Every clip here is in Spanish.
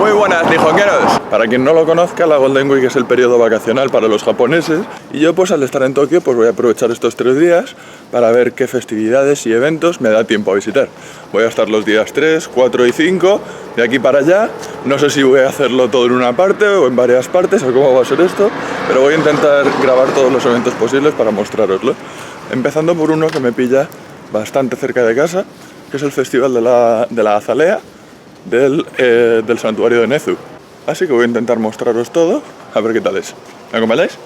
Muy buenas, Nihongueros. Para quien no lo conozca, la Golden Week es el periodo vacacional para los japoneses y yo pues al estar en Tokio pues voy a aprovechar estos 3 días para ver qué festividades y eventos me da tiempo a visitar. Voy a estar los días 3, 4 y 5 de aquí para allá. No sé si voy a hacerlo todo en una parte o en varias partes o cómo va a ser esto, pero voy a intentar grabar todos los eventos posibles para mostraroslo. Empezando por uno que me pilla bastante cerca de casa, que es el Festival de la Azalea del santuario de Nezu. Así que voy a intentar mostraros todo, a ver qué tal es. ¿Me acompañáis?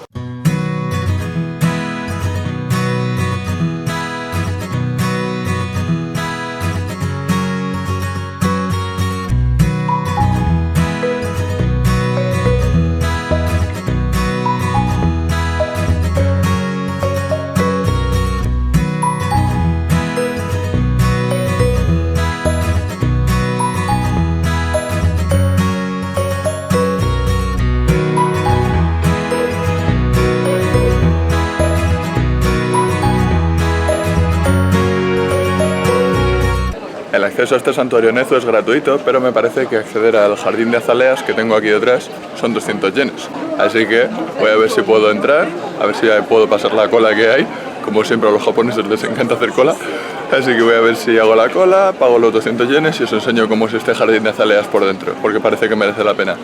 El acceso a este santuario Nezu es gratuito, pero me parece que acceder al jardín de azaleas que tengo aquí detrás son 200 yenes. Así que voy a ver si puedo entrar, a ver si puedo pasar la cola que hay. Como siempre a los japoneses les encanta hacer cola. Así que voy a ver si hago la cola, pago los 200 yenes y os enseño cómo es este jardín de azaleas por dentro, porque parece que merece la pena.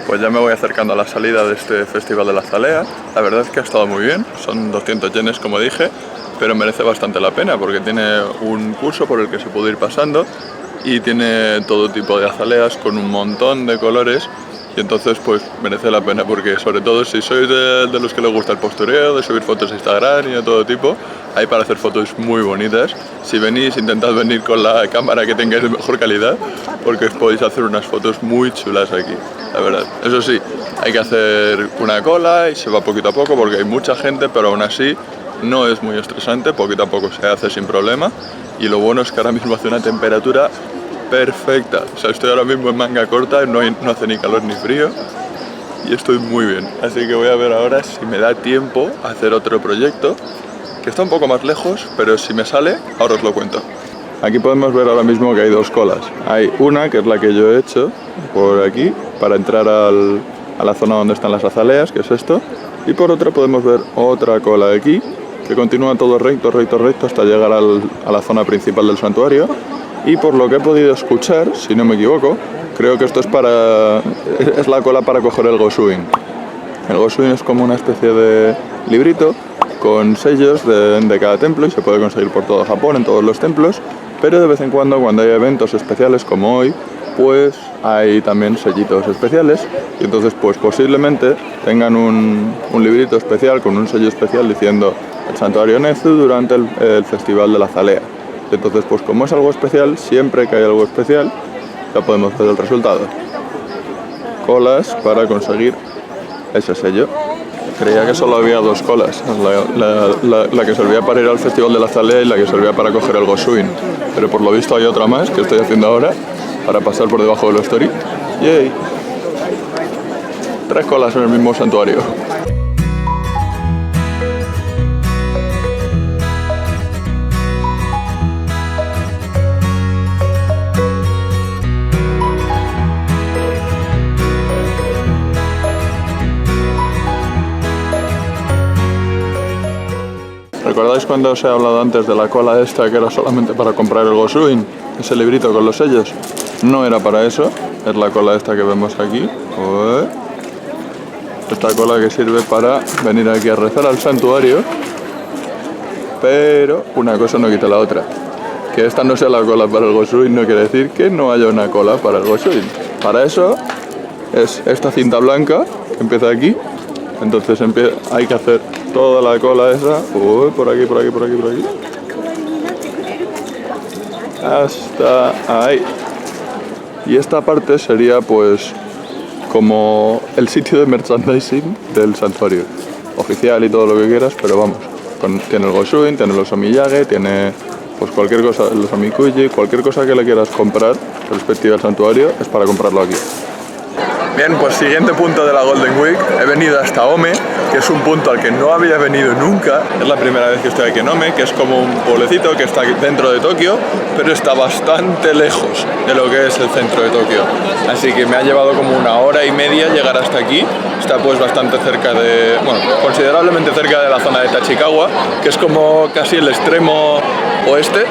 Pues ya me voy acercando a la salida de este Festival de la Azalea. La verdad es que ha estado muy bien, son 200 yenes como dije, pero merece bastante la pena porque tiene un curso por el que se puede ir pasando y tiene todo tipo de azaleas con un montón de colores y entonces pues merece la pena porque sobre todo si sois de los que les gusta el postureo, de subir fotos a Instagram y de todo tipo, hay para hacer fotos muy bonitas. Si venís, intentad venir con la cámara que tengáis de mejor calidad porque os podéis hacer unas fotos muy chulas aquí, la verdad. Eso sí, hay que hacer una cola y se va poquito a poco porque hay mucha gente, pero aún así no es muy estresante, poquito a poco se hace sin problema y lo bueno es que ahora mismo hace una temperatura perfecta. O sea, estoy ahora mismo en manga corta, no hace ni calor ni frío y estoy muy bien. Así que voy a ver ahora si me da tiempo a hacer otro proyecto que está un poco más lejos, pero si me sale, ahora os lo cuento. Aquí podemos ver ahora mismo que hay 2 colas. Hay una, que es la que yo he hecho por aquí, para entrar a la zona donde están las azaleas, que es esto. Y por otra podemos ver otra cola de aquí, que continúa todo recto, recto, recto, hasta llegar a la zona principal del santuario. Y por lo que he podido escuchar, si no me equivoco, creo que esto es la cola para coger el Gosuin. El Gosuin es como una especie de librito con sellos de cada templo y se puede conseguir por todo Japón, en todos los templos, pero de vez en cuando hay eventos especiales como hoy, pues hay también sellitos especiales y entonces pues posiblemente tengan un librito especial con un sello especial diciendo el santuario Nezu durante el Festival de la Azalea. Entonces pues como es algo especial, siempre que hay algo especial ya podemos ver el resultado. Colas para conseguir ese sello. Creía que solo había 2 colas, la que servía para ir al Festival de la Azalea y la que servía para coger el Gosuin. Pero por lo visto hay otra más que estoy haciendo ahora para pasar por debajo de los Tori. ¡Yay! 3 colas en el mismo santuario. ¿Recordáis cuando os he hablado antes de la cola esta que era solamente para comprar el Gosuin? Ese librito con los sellos. No era para eso, es la cola esta que vemos aquí. Esta cola que sirve para venir aquí a rezar al santuario. Pero una cosa no quita la otra. Que esta no sea la cola para el Gosuin no quiere decir que no haya una cola para el Gosuin. Para eso es esta cinta blanca que empieza aquí. Entonces hay que hacer toda la cola esa. Uy, por aquí, por aquí, por aquí, por aquí. Hasta ahí. Y esta parte sería pues como el sitio de merchandising del santuario. Oficial y todo lo que quieras, pero vamos. Tiene el Goshuin, tiene los Omiyage, tiene pues cualquier cosa, los Omikuji, cualquier cosa que le quieras comprar respecto al santuario es para comprarlo aquí. Bien, pues siguiente punto de la Golden Week, he venido hasta Ome, que es un punto al que no había venido nunca. Es la primera vez que estoy aquí en Ome, que es como un pueblecito que está dentro de Tokio, pero está bastante lejos de lo que es el centro de Tokio. Así que me ha llevado como 1 hora y media llegar hasta aquí. Está pues bastante cerca de, bueno, considerablemente cerca de la zona de Tachikawa, que es como casi el extremo oeste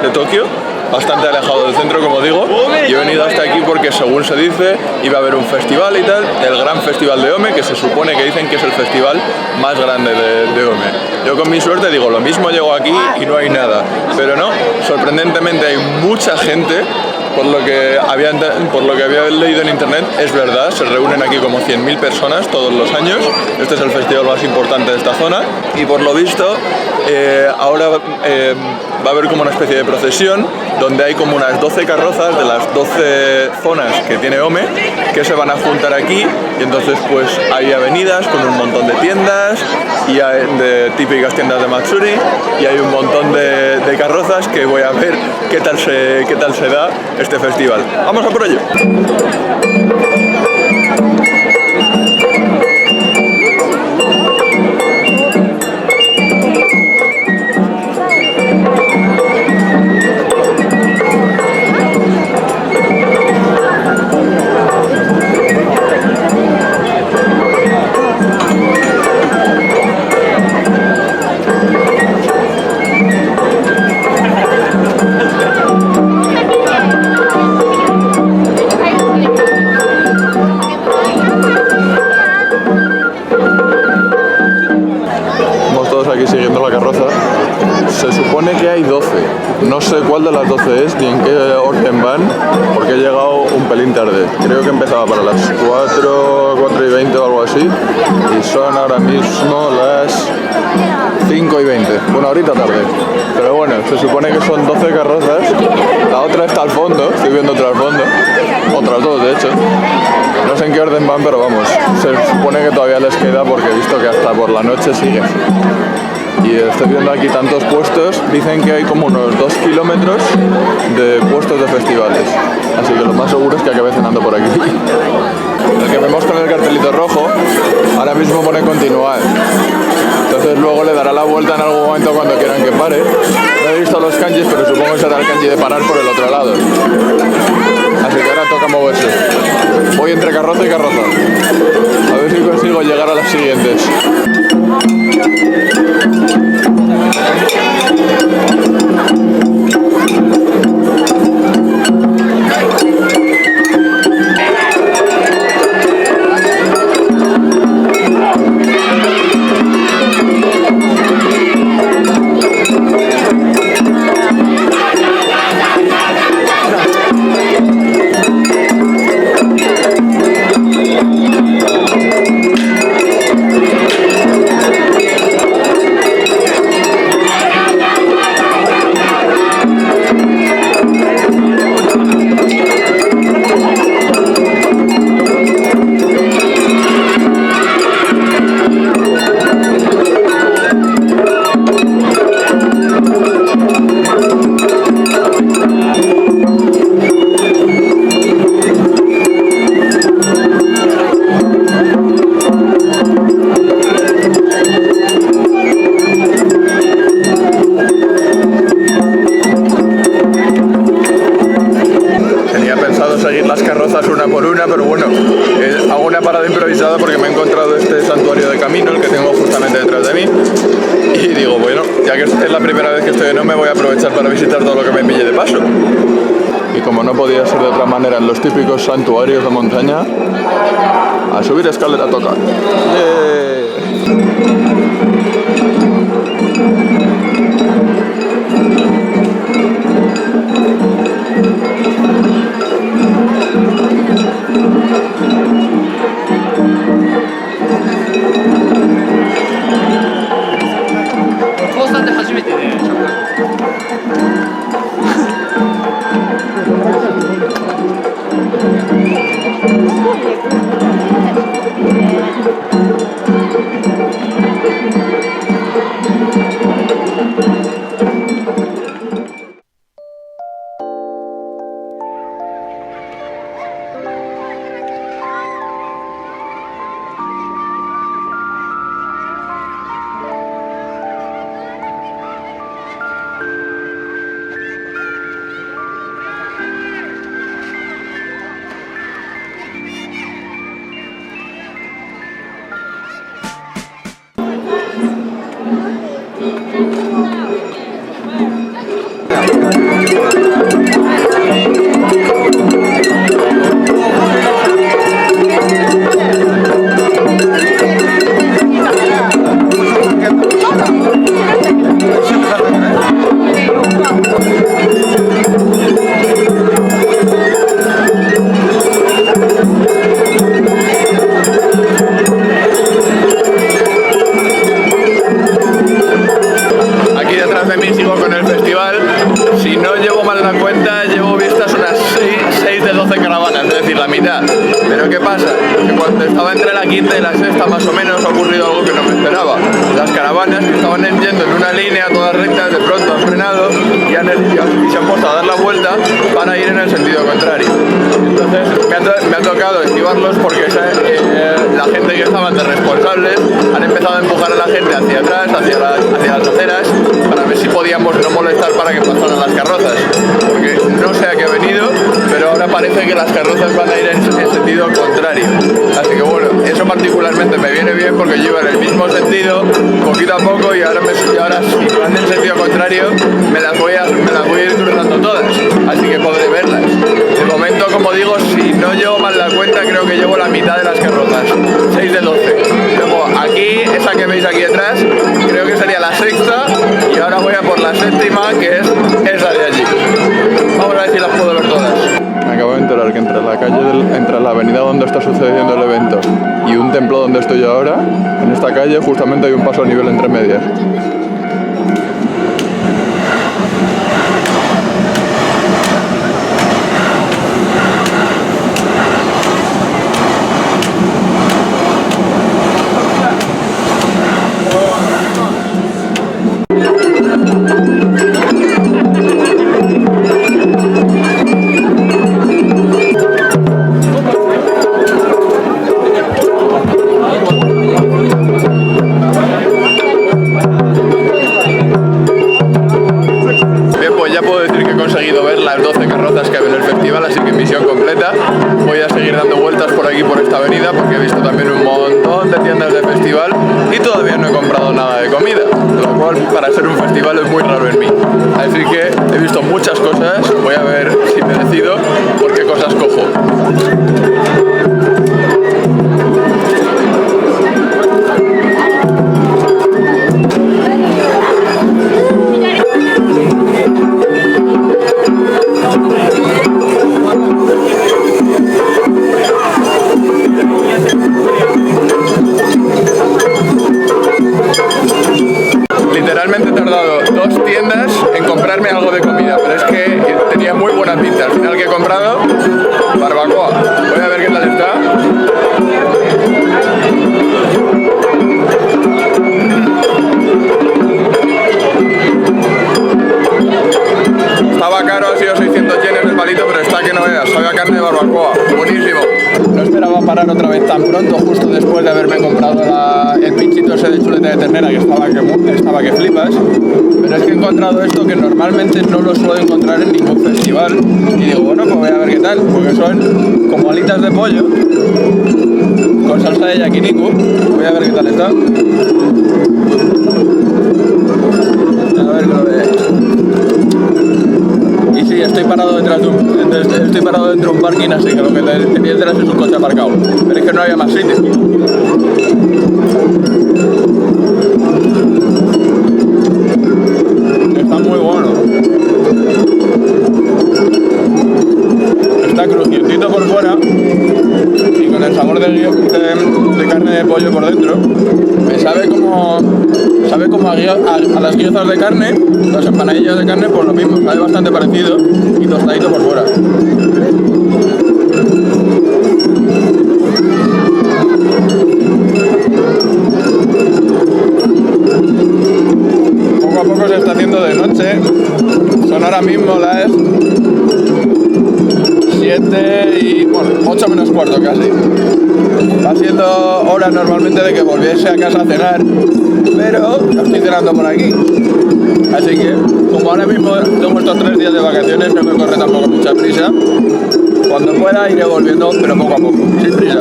de Tokio. Bastante alejado del centro, como digo, y he venido hasta aquí porque, según se dice, iba a haber un festival y tal, el gran festival de Ome, que se supone que dicen que es el festival más grande de Ome. Yo con mi suerte digo, lo mismo llego aquí y no hay nada, pero no, sorprendentemente hay mucha gente. Por lo que había leído en internet, es verdad, se reúnen aquí como 100.000 personas todos los años. Este es el festival más importante de esta zona y por lo visto ahora va a haber como una especie de procesión donde hay como unas 12 carrozas de las 12 zonas que tiene Ome que se van a juntar aquí, y entonces pues hay avenidas con un montón de tiendas y de típicas tiendas de Matsuri, y hay un montón de carrozas que voy a ver qué tal se da este festival. ¡Vamos a por ello! Aquí siguiendo la carroza. Se supone que hay 12. No sé cuál de las 12 es ni en qué orden van, porque he llegado un pelín tarde. Creo que empezaba para las 4:20 o algo así, y son ahora mismo las 5:20. Bueno, ahorita tarde. Pero bueno, se supone que son 12 carrozas. La otra está al fondo, estoy viendo otra al fondo. Otras dos, de hecho. No sé en qué orden van, pero vamos, se supone que todavía les queda porque he visto que hasta por la noche sigue. Y estoy viendo aquí tantos puestos, dicen que hay como unos 2 kilómetros de puestos de festivales. Así que lo más seguro es que acabe cenando por aquí. El que vemos con el cartelito rojo, ahora mismo pone continuar. Entonces luego le dará la vuelta en algún momento cuando quieran que pare. No he visto los kanjis, pero supongo que será el kanji de parar por el otro lado. Así que ahora toca moverse. Voy entre carroza y carroza. A ver si consigo llegar a las siguientes. Típicos santuarios de montaña, a subir escalera toca. la cuenta llevo vistas unas 6 de 12 caravanas, es decir, la mitad. Pero ¿qué pasa? Que cuando estaba entre la quinta y la sexta más o menos ha ocurrido algo que no me esperaba. Las caravanas que estaban yendo en una línea todas rectas de pronto han frenado y se han puesto a dar la vuelta para ir en el sentido contrario. Entonces me ha tocado esquivarlos porque la gente que estaban de responsables han empezado a empujar a la gente hacia atrás, hacia las aceras, para ver si podíamos no molestar para que pasaran las carrozas, porque no sé a qué ha venido, pero ahora parece que las carrozas van a ir en sentido contrario. Así que bueno, eso particularmente me viene bien porque yo iba en el mismo sentido, poquito a poco, y ahora si van en sentido contrario me las voy a ir cruzando todas, así que podré verlas. De momento, como digo, si no llevo mal la cuenta, creo que llevo la mitad de las carrozas, 6 de 12. Luego aquí, esa que veis aquí atrás, creo que sería la sexta, y ahora voy a por la séptima, que es esa de allí. Vamos a ver si las puedo ver todas. Me acabo de enterar que entre la avenida donde está sucediendo el evento y un templo donde estoy yo ahora, en esta calle justamente hay un paso a nivel entre medias. Voy a seguir dando vueltas por aquí, por esta avenida, porque he visto también un montón de tiendas de festival y todavía no he comprado nada de comida, lo cual para ser un festival es muy raro en mí. Así que he visto muchas cosas, voy a ver si me decido por qué cosas cojo. Literalmente he tardado 2 tiendas en comprarme algo de comida, pero es que tenía muy buena pinta. Al final, que he comprado barbacoa. Voy a ver qué tal está. Estaba caro, ha sido 600 yenes el palito, pero está que no veas, sabe a carne de barbacoa, buenísimo. No esperaba parar otra vez tan pronto, justo después de haberme comprado el pinchito ese de chuleta de ternera que estaba que flipas, pero es que he encontrado esto que normalmente no lo suelo encontrar en ningún festival, y digo, bueno, pues voy a ver qué tal, porque son como alitas de pollo con salsa de yakiniku. Voy a ver qué tal está. A ver, lo de... Y sí, estoy parado dentro de un parking, así que lo que tenía detrás es un coche aparcado. Pero es que no había más sitio. Está muy bueno. Está crujientito por fuera y con el sabor de carne de pollo por dentro. Me sabe como a las guiozas de carne, las empanadillas de carne, por lo mismo, sabe bastante parecido y tostadito por fuera. Poco a poco se está haciendo de noche, son ahora mismo las 7 y, bueno, 8 menos cuarto casi. Va siendo hora normalmente de que volviese a casa a cenar, pero no estoy cenando por aquí. Así que, como ahora mismo tengo estos 3 días de vacaciones, no me corre tampoco mucha prisa. Cuando pueda iré volviendo, pero poco a poco, sin prisa.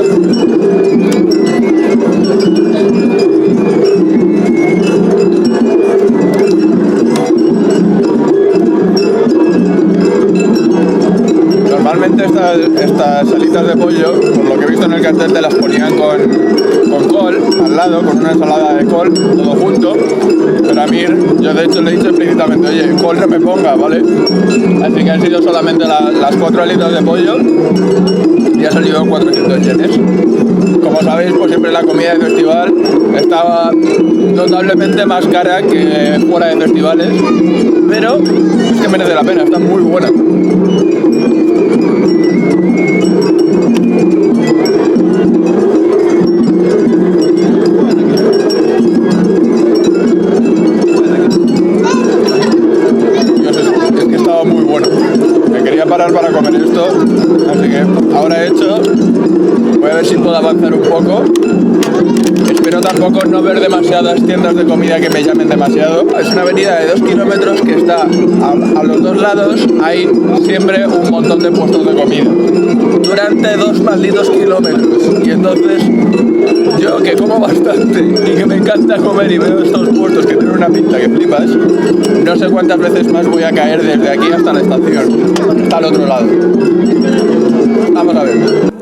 Normalmente estas salitas de pollo, por lo que he visto en el cartel, te las ponían con col al lado, con una ensalada de col, todo junto. Pero a mí, yo de hecho le he dicho explícitamente, oye, col no me ponga, ¿vale? Así que han sido solamente las 4 alitas de pollo y ha salido 400 yenes. Como Como sabéis, pues siempre la comida de festival estaba notablemente más cara que fuera de festivales, pero es que merece la pena, está muy buena. Es que estaba muy bueno. Me quería parar para comer esto, así que ahora he hecho. Voy a ver si puedo avanzar un poco. Espero tampoco no ver demasiadas tiendas de comida que me llamen demasiado. Es una avenida de 2 kilómetros que está a los dos lados, hay siempre un montón de puestos de comida durante 2 malditos kilómetros. Y entonces yo, que como bastante y que me encanta comer y veo estos puestos que tienen una pinta que flipas, no sé cuántas veces más voy a caer desde aquí hasta la estación, hasta el otro lado. Vamos a ver.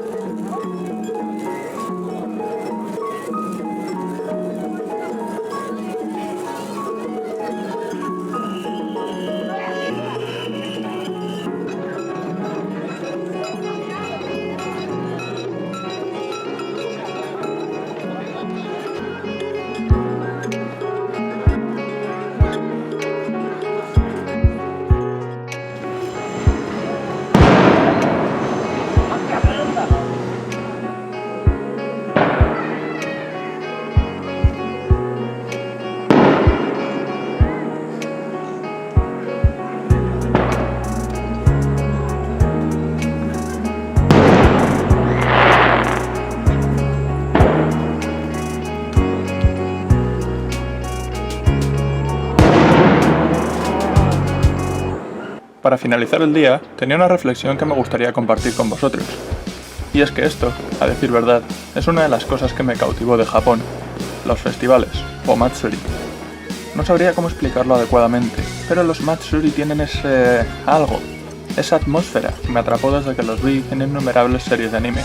Para finalizar el día, tenía una reflexión que me gustaría compartir con vosotros. Y es que esto, a decir verdad, es una de las cosas que me cautivó de Japón, los festivales, o Matsuri. No sabría cómo explicarlo adecuadamente, pero los Matsuri tienen ese algo, esa atmósfera que me atrapó desde que los vi en innumerables series de anime.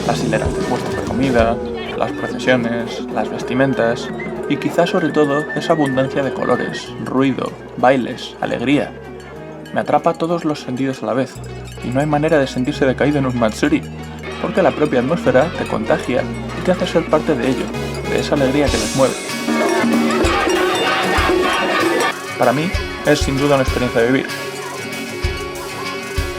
Las hileras de puestos de comida, las procesiones, las vestimentas y quizás sobre todo esa abundancia de colores, ruido, bailes, alegría. Me atrapa todos los sentidos a la vez y no hay manera de sentirse decaído en un Matsuri, porque la propia atmósfera te contagia y te hace ser parte de ello, de esa alegría que les mueve. Para mí es sin duda una experiencia de vivir.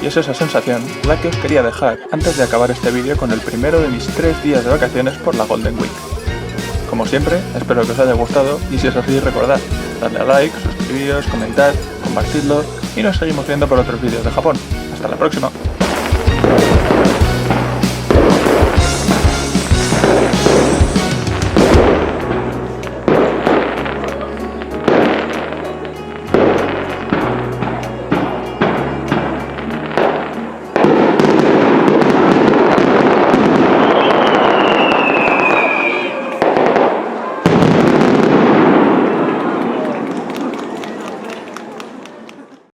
Y es esa sensación la que os quería dejar antes de acabar este vídeo con el primero de mis 3 días de vacaciones por la Golden Week. Como siempre, espero que os haya gustado y si es así, recordad, darle a like, suscribiros, comentad, compartidlo y nos seguimos viendo por otros vídeos de Japón. Hasta la próxima.